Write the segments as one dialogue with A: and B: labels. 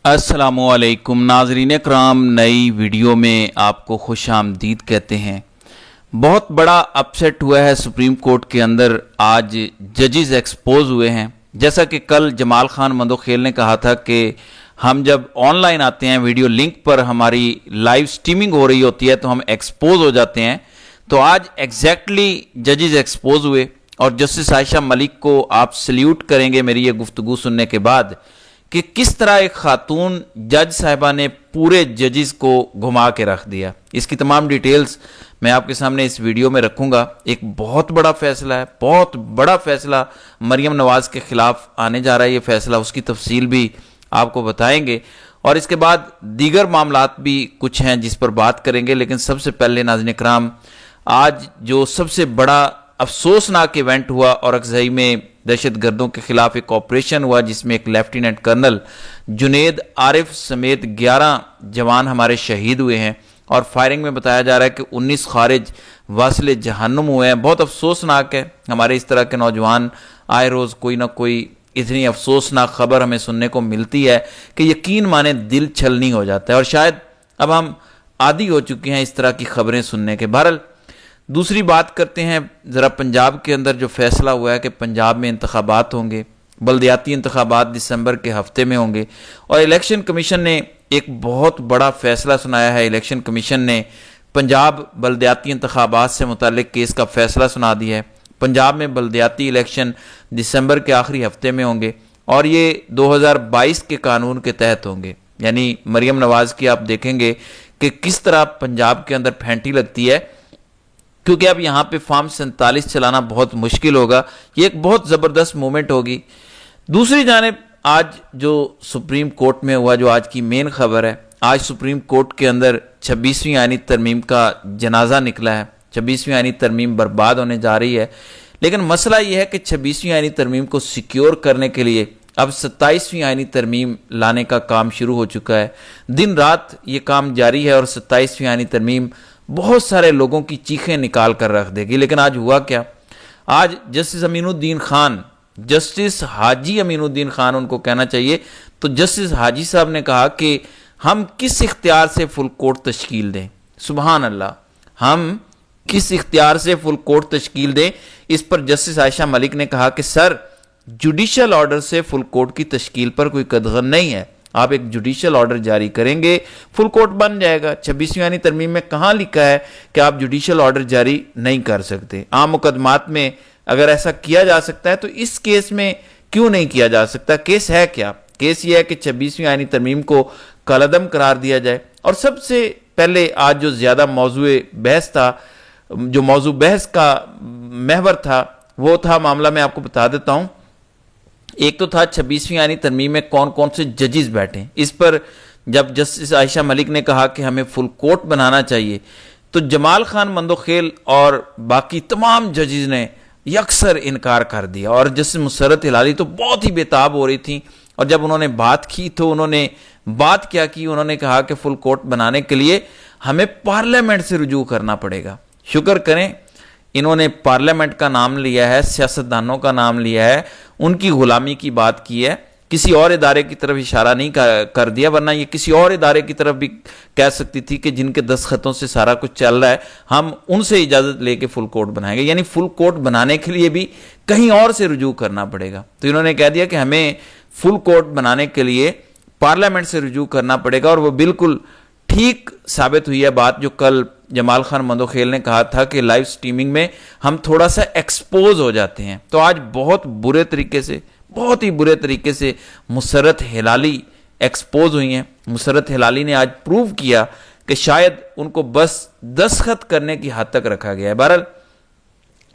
A: अस्सलामुअलैकुम नाज़रीन कराम, नई वीडियो में आपको खुश आमदीद कहते हैं। बहुत बड़ा अपसेट हुआ है सुप्रीम कोर्ट के अंदर। आज जजेस एक्सपोज हुए हैं। जैसा कि कल जमाल खान मंदोखेल ने कहा था कि हम जब ऑनलाइन आते हैं, वीडियो लिंक पर हमारी लाइव स्ट्रीमिंग हो रही होती है तो हम एक्सपोज हो जाते हैं। तो आज एग्जैक्टली जजेस एक्सपोज हुए और जस्टिस आयशा मलिक को आप सल्यूट करेंगे मेरी ये गुफ्तगू सुनने के बाद कि किस तरह एक खातून जज साहिबा ने पूरे जजेस को घुमा के रख दिया। इसकी तमाम डिटेल्स मैं आपके सामने इस वीडियो में रखूंगा। एक बहुत बड़ा फैसला है, बहुत बड़ा फैसला मरियम नवाज के खिलाफ आने जा रहा है। ये फैसला, उसकी तफसील भी आपको बताएंगे और इसके बाद दीगर मामलात भी कुछ हैं जिस पर बात करेंगे। लेकिन सबसे पहले नाज़रीन कराम, आज जो सबसे बड़ा अफसोसनाक इवेंट हुआ और अक्सई में दहशत गर्दों के खिलाफ एक ऑपरेशन हुआ जिसमें एक लेफ्टिनेंट कर्नल जुनेद आरिफ समेत 11 जवान हमारे शहीद हुए हैं और फायरिंग में बताया जा रहा है कि 19 खारिज वासिल जहन्नुम हुए हैं। बहुत अफसोसनाक है। हमारे इस तरह के नौजवान आए रोज़ कोई ना कोई इतनी अफसोसनाक खबर हमें सुनने को मिलती है कि यकीन माने दिल छलनी हो जाता है और शायद अब हम आदी हो चुके हैं इस तरह की खबरें सुनने के। बहरहाल दूसरी बात करते हैं ज़रा पंजाब के अंदर जो फैसला हुआ है कि पंजाब में इंतखाबात होंगे, बल्दियाती इंतखाबात दिसंबर के हफ्ते में होंगे और इलेक्शन कमीशन ने एक बहुत बड़ा फैसला सुनाया है। इलेक्शन कमीशन ने पंजाब बल्दियाती इंतखाबात से मुताल्लिक केस का फैसला सुना दिया है। पंजाब में बल्दियाती इलेक्शन दिसंबर के आखिरी हफ्ते में होंगे और ये 2022 के कानून के तहत होंगे। यानी मरियम नवाज की आप देखेंगे कि किस तरह पंजाब के अंदर फैंटी लगती है, क्योंकि अब यहाँ पे फॉर्म 47 चलाना बहुत मुश्किल होगा। ये एक बहुत ज़बरदस्त मूवमेंट होगी। दूसरी जानिब आज जो सुप्रीम कोर्ट में हुआ, जो आज की मेन खबर है, आज सुप्रीम कोर्ट के अंदर 26वीं आईनी तरमीम का जनाजा निकला है। 26वीं आईनी तरमीम बर्बाद होने जा रही है। लेकिन मसला ये है कि 26वीं आईनी तरमीम को सिक्योर करने के लिए अब 27वीं आईनी तरमीम लाने का काम शुरू हो चुका है। दिन रात ये काम जारी है और 27वीं आईनी तरमीम बहुत सारे लोगों की चीखें निकाल कर रख देगी। लेकिन आज हुआ क्या? आज जस्टिस अमीनुद्दीन खान, जस्टिस हाजी अमीनुद्दीन खान उनको कहना चाहिए, तो जस्टिस हाजी साहब ने कहा कि हम किस इख्तियार से फुल कोर्ट तश्कील दें। सुबहान अल्लाह, हम किस इख्तियार से फुल कोर्ट तश्कील दें। इस पर जस्टिस आयशा मलिक ने कहा कि सर, जुडिशल ऑर्डर से फुल कोर्ट की तश्कील पर कोई कदगन नहीं है। आप एक जुडिशियल ऑर्डर जारी करेंगे, फुल कोर्ट बन जाएगा। 26वीं आईनी तरमीम में कहाँ लिखा है कि आप जुडिशियल ऑर्डर जारी नहीं कर सकते? आम मुकदमात में अगर ऐसा किया जा सकता है तो इस केस में क्यों नहीं किया जा सकता? केस है क्या? केस ये है कि 26वीं आईनी तरमीम को कलअदम करार दिया जाए। और सबसे पहले आज जो ज्यादा मौजूए बहस था, जो मौजू बहस का महवर था, वो था मामला मैं आपको बता देता हूं। एक तो था 26वीं आईनी तरमीम में कौन कौन से जजेस बैठे। इस पर जब जस्टिस आयशा मलिक ने कहा कि हमें फुल कोर्ट बनाना चाहिए तो जमाल खान मंदोखेल और बाकी तमाम जजेस ने यकसर इनकार कर दिया और जस्टिस मुसर्रत हिलाली तो बहुत ही बेताब हो रही थी। और जब उन्होंने बात की तो उन्होंने बात क्या की? उन्होंने कहा कि फुल कोर्ट बनाने के लिए हमें पार्लियामेंट से रुजू करना पड़ेगा। शुक्र करें इन्होंने पार्लियामेंट का नाम लिया है, सियासतदानों का नाम लिया है, उनकी गुलामी की बात की है, किसी और इदारे की तरफ इशारा नहीं कर दिया। वरना ये किसी और इदारे की तरफ भी कह सकती थी कि जिनके दस्तखतों से सारा कुछ चल रहा है, हम उनसे इजाजत लेके फुल कोर्ट बनाएंगे। यानी फुल कोर्ट बनाने के लिए भी कहीं और से रुजू करना पड़ेगा। तो इन्होंने कह दिया कि हमें फुल कोर्ट बनाने के लिए पार्लियामेंट से रुजू करना पड़ेगा। और वो बिल्कुल ठीक साबित हुई है बात जो कल जमाल खान मंदोखेल ने कहा था कि लाइव स्ट्रीमिंग में हम थोड़ा सा एक्सपोज हो जाते हैं। तो आज बहुत बुरे तरीके से, बहुत ही बुरे तरीके से मुसर्रत हिलाली एक्सपोज हुई हैं। मुसर्रत हिलाली ने आज प्रूव किया कि शायद उनको बस दस्तखत करने की हद तक रखा गया है। बहरहाल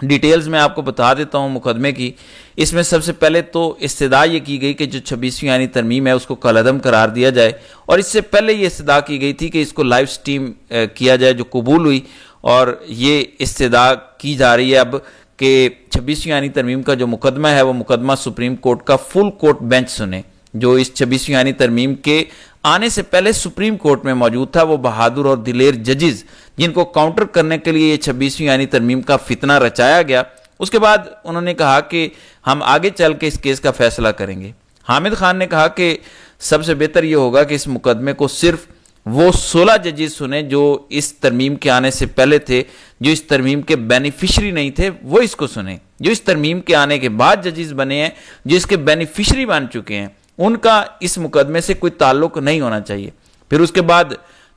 A: डिटेल्स मैं आपको बता देता हूं मुकदमे की। इसमें सबसे पहले तो इस्तदा ये की गई कि जो 26वीं आईनी तरमीम है उसको कलअदम करार दिया जाए और इससे पहले ये इस्तदा की गई थी कि इसको लाइव स्ट्रीम किया जाए, जो कबूल हुई। और ये इस्तदा की जा रही है अब कि 26वीं आईनी तरमीम का जो मुकदमा है वो मुकदमा सुप्रीम कोर्ट का फुल कोर्ट बेंच सुने। जो इस 26वीं आईनी तरमीम के आने से पहले सुप्रीम कोर्ट में मौजूद था, वो बहादुर और दिलेर जजेस जिनको काउंटर करने के लिए ये 26वीं आईनी तरमीम का फितना रचाया गया। उसके बाद उन्होंने कहा कि हम आगे चल के इस केस का फैसला करेंगे। हामिद खान ने कहा कि سب سے بہتر یہ ہوگا کہ اس مقدمے کو صرف وہ 16 ججز سنیں جو اس ترمیم کے آنے سے پہلے تھے، جو اس ترمیم کے بینیفیشری نہیں تھے وہ اس کو سنیں۔ جو اس ترمیم کے آنے کے بعد ججز بنے ہیں، جو اس کے بینیفیشری بن چکے ہیں، ان کا اس مقدمے سے کوئی تعلق نہیں ہونا چاہیے۔ پھر اس کے بعد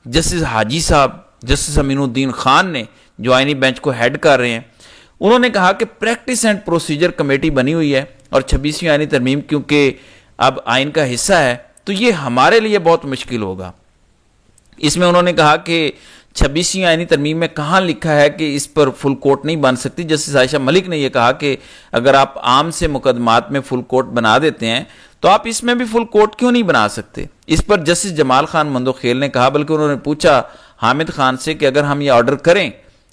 A: جسٹس حاجی صاحب، جسٹس امین الدین خان نے جو آئینی بینچ کو ہیڈ کر رہے ہیں، انہوں نے کہا کہ پریکٹس اینڈ پروسیجر کمیٹی بنی ہوئی ہے اور 26ویں آئینی ترمیم کیونکہ اب آئین کا حصہ ہے تو یہ ہمارے لیے بہت مشکل ہوگا۔ اس میں انہوں نے کہا کہ 26ویں آئینی ترمیم میں کہاں لکھا ہے کہ اس پر فل کورٹ نہیں بن سکتی۔ جسٹس عائشہ ملک نے یہ کہا کہ اگر آپ عام سے مقدمات میں فل کورٹ بنا دیتے ہیں تو آپ اس میں بھی فل کورٹ کیوں نہیں بنا سکتے۔ اس پر جسٹس جمال خان مندوخیل نے کہا، بلکہ انہوں نے پوچھا حامد خان سے کہ اگر ہم یہ آرڈر کریں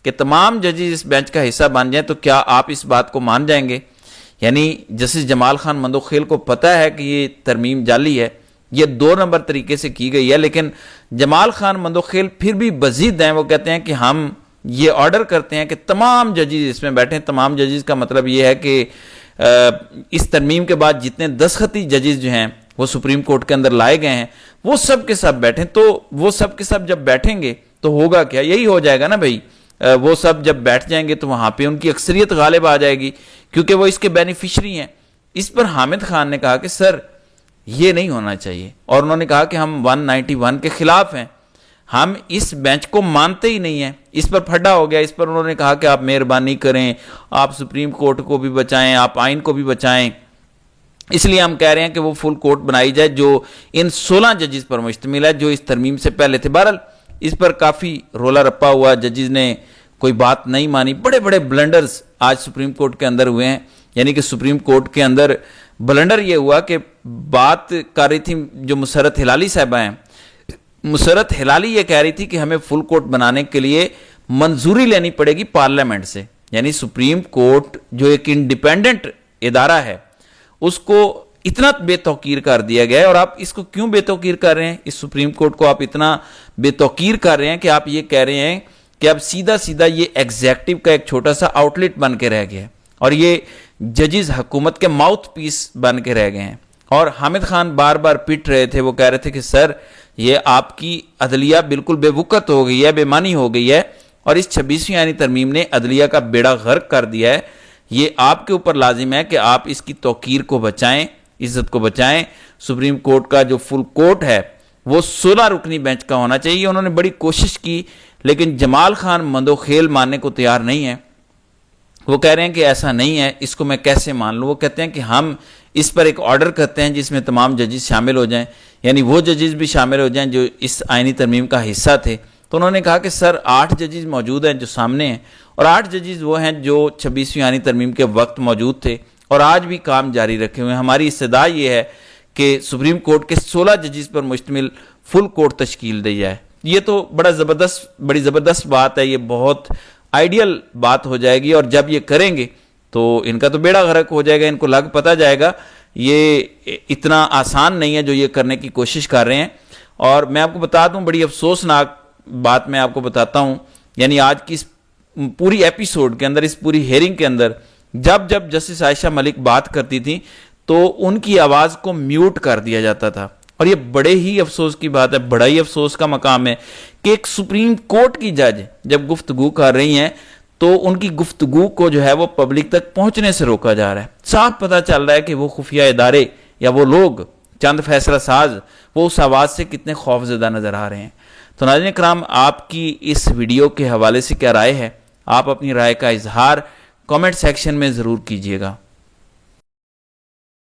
A: کہ تمام ججز اس بینچ کا حصہ بن جائیں تو کیا آپ اس بات کو مان جائیں گے؟ یعنی جسٹس جمال خان مندوخیل کو پتہ ہے کہ یہ ترمیم جعلی ہے، یہ 2 نمبر طریقے سے کی گئی ہے، لیکن جمال خان مندوخیل پھر بھی بزید ہیں۔ وہ کہتے ہیں کہ ہم یہ آرڈر کرتے ہیں کہ تمام ججز اس میں بیٹھیں۔ تمام ججز کا مطلب یہ ہے کہ اس ترمیم کے بعد جتنے دستخطی ججز جو ہیں وہ سپریم کورٹ کے اندر لائے گئے ہیں وہ سب کے سب بیٹھیں۔ تو وہ سب کے سب جب بیٹھیں گے تو ہوگا کیا؟ یہی ہو جائے گا نا بھائی، وہ سب جب بیٹھ جائیں گے تو وہاں پہ ان کی اکثریت غالب آ جائے گی کیونکہ وہ اس کے بینیفیشری ہیں۔ اس پر حامد خان نے کہا کہ سر یہ نہیں ہونا چاہیے، اور انہوں نے کہا کہ ہم 191 کے خلاف ہیں، ہم اس بینچ کو مانتے ہی نہیں ہیں۔ اس پر پھڈا ہو گیا۔ اس پر انہوں نے کہا کہ آپ مہربانی کریں، آپ سپریم کورٹ کو بھی بچائیں، آپ آئین کو بھی بچائیں، اس لیے ہم کہہ رہے ہیں کہ وہ فل کورٹ بنائی جائے جو ان 16 ججز پر مشتمل ہے جو اس ترمیم سے پہلے تھے۔ بہرحال اس پر کافی رولا رپا ہوا، ججز نے کوئی بات نہیں مانی۔ بڑے بڑے بلنڈرز آج سپریم کورٹ کے اندر ہوئے ہیں، یعنی کہ سپریم کورٹ کے اندر بلنڈر یہ ہوا کہ بات کر رہی تھی جو مسرت ہلالی صاحبہ ہیں، مسرت ہلالی یہ کہہ رہی تھی کہ ہمیں فل کورٹ بنانے کے لیے منظوری لینی پڑے گی پارلیمنٹ سے۔ یعنی سپریم کورٹ جو ایک انڈیپینڈنٹ ادارہ ہے اس کو اتنا بے توقیر کر دیا گیا ہے، اور آپ اس کو کیوں بے توقیر کر رہے ہیں؟ اس سپریم کورٹ کو آپ اتنا بے توقیر کر رہے ہیں کہ آپ یہ کہہ رہے ہیں کہ اب سیدھا سیدھا یہ ایگزیکٹو کا ایک چھوٹا سا آؤٹ لیٹ بن کے رہ گیا ہے، اور یہ ججز حکومت کے ماؤتھ پیس بن کے رہ گئے ہیں۔ اور حامد خان بار بار پٹ رہے تھے، وہ کہہ رہے تھے کہ سر یہ آپ کی عدلیہ بالکل بے وقت ہو گئی ہے، بے معنی ہو گئی ہے، اور اس 26ویں آئینی ترمیم نے عدلیہ کا بیڑا غرق کر دیا ہے۔ یہ آپ کے اوپر لازم ہے کہ آپ اس کی توقیر کو بچائیں، عزت کو بچائیں۔ سپریم کورٹ کا جو فل کورٹ ہے وہ 16 رکنی بینچ کا ہونا چاہیے۔ انہوں نے بڑی کوشش کی لیکن جمال خان مندوخیل ماننے کو تیار نہیں ہے۔ وہ کہہ رہے ہیں کہ ایسا نہیں ہے، اس کو میں کیسے مان لوں؟ وہ کہتے ہیں کہ ہم اس پر ایک آرڈر کرتے ہیں جس میں تمام ججز شامل ہو جائیں، یعنی وہ ججز بھی شامل ہو جائیں جو اس آئینی ترمیم کا حصہ تھے۔ تو انہوں نے کہا کہ سر 8 ججز موجود ہیں جو سامنے ہیں، اور 8 ججز وہ ہیں جو 26ویں آئینی ترمیم کے وقت موجود تھے اور آج بھی کام جاری رکھے ہوئے ہیں۔ ہماری استدعا یہ ہے کہ سپریم کورٹ کے 16 ججز پر مشتمل فل کورٹ تشکیل دی جائے۔ یہ تو بڑی زبردست بات ہے، یہ بہت آئیڈیل بات ہو جائے گی، اور جب یہ کریں گے تو ان کا تو بیڑا غرق ہو جائے گا، ان کو پتہ جائے گا یہ اتنا آسان نہیں ہے جو یہ کرنے کی کوشش کر رہے ہیں۔ اور میں آپ کو بتا دوں، بڑی افسوسناک بات میں آپ کو بتاتا ہوں، یعنی آج کی اس پوری ایپیسوڈ کے اندر، اس پوری ہیئرنگ کے اندر جب جسٹس عائشہ ملک بات کرتی تھی تو ان کی آواز کو میوٹ کر دیا جاتا تھا، اور یہ بڑے ہی افسوس کی بات ہے، بڑا ہی افسوس کا مقام ہے کہ ایک سپریم کورٹ کی جج جب گفتگو کر رہی ہیں تو ان کی گفتگو کو جو ہے وہ پبلک تک پہنچنے سے روکا جا رہا ہے۔ صاف پتہ چل رہا ہے کہ وہ خفیہ ادارے یا وہ لوگ چند فیصلہ ساز وہ اس آواز سے کتنے خوف زدہ نظر آ رہے ہیں۔ تو ناظرین کرام، آپ کی اس ویڈیو کے حوالے سے کیا رائے ہے؟ آپ اپنی رائے کا اظہار کامنٹ سیکشن میں ضرور کیجیے گا۔